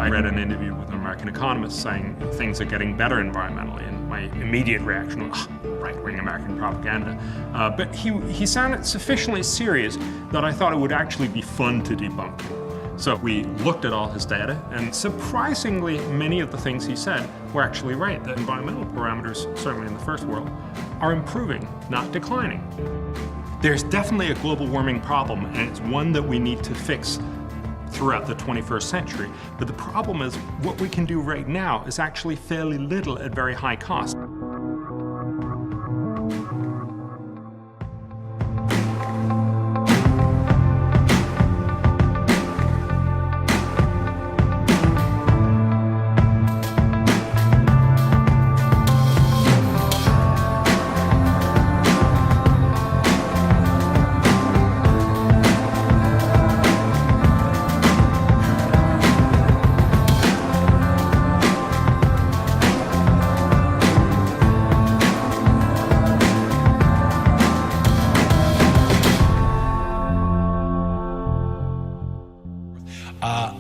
I read an interview with an American economist saying things are getting better environmentally, and my immediate reaction was, right-wing American propaganda. But he sounded sufficiently serious that I thought it would actually be fun to debunk. So we looked at all his data, and surprisingly, many of the things he said were actually right. The environmental parameters, certainly in the first world, are improving, not declining. There's definitely a global warming problem, and it's one that we need to fix throughout the 21st century. But the problem is, what we can do right now is actually fairly little at very high cost.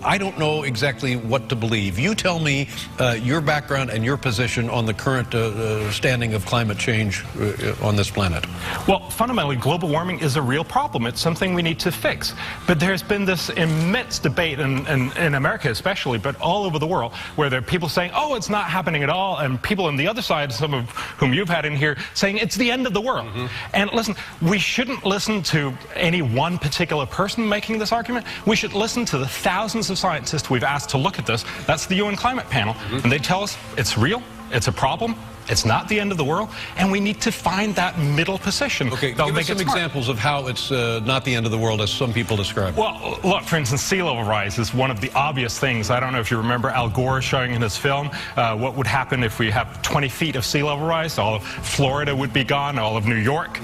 I don't know exactly what to believe. You tell me your background and your position on the current standing of climate change on this planet. Well, fundamentally, global warming is a real problem. It's something we need to fix. But there's been this immense debate, in America especially, but all over the world, where there are people saying, oh, it's not happening at all, and people on the other side, some of whom you've had in here, saying it's the end of the world. And listen, we shouldn't listen to any one particular person making this argument. We should listen to the thousands of scientists we've asked to look at this. That's the UN Climate Panel. And they tell us it's real, it's a problem, it's not the end of the world, and we need to find that middle position. Okay, give us some examples of how it's not the end of the world, as some people describe it. Well, look, for instance, sea level rise is one of the obvious things. I don't know if you remember Al Gore showing in his film what would happen if we have 20 feet of sea level rise. All of Florida would be gone, all of New York,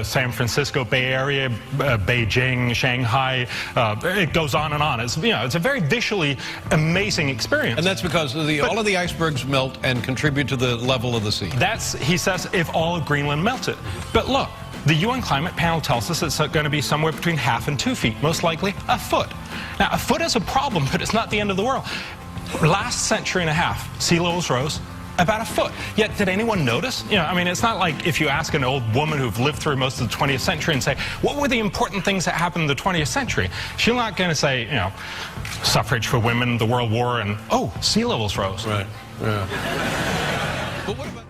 San Francisco Bay Area, Beijing, Shanghai. It goes on and on. It's, you know, it's a very visually amazing experience. And that's because all of the icebergs melt and contribute to the level of the sea. That's, he says, if all of Greenland melted. But look, the UN Climate Panel tells us it's going to be somewhere between 1/2 and 2 feet, most likely a foot. Now, a foot is a problem, but it's not the end of the world. Last century and a half, sea levels rose about a foot. Yet, did anyone notice? You know, I mean, it's not like if you ask an old woman who've lived through most of the 20th century and say, what were the important things that happened in the 20th century? She's not going to say, you know, suffrage for women, the World War, and, oh, sea levels rose. Right. Yeah. But what about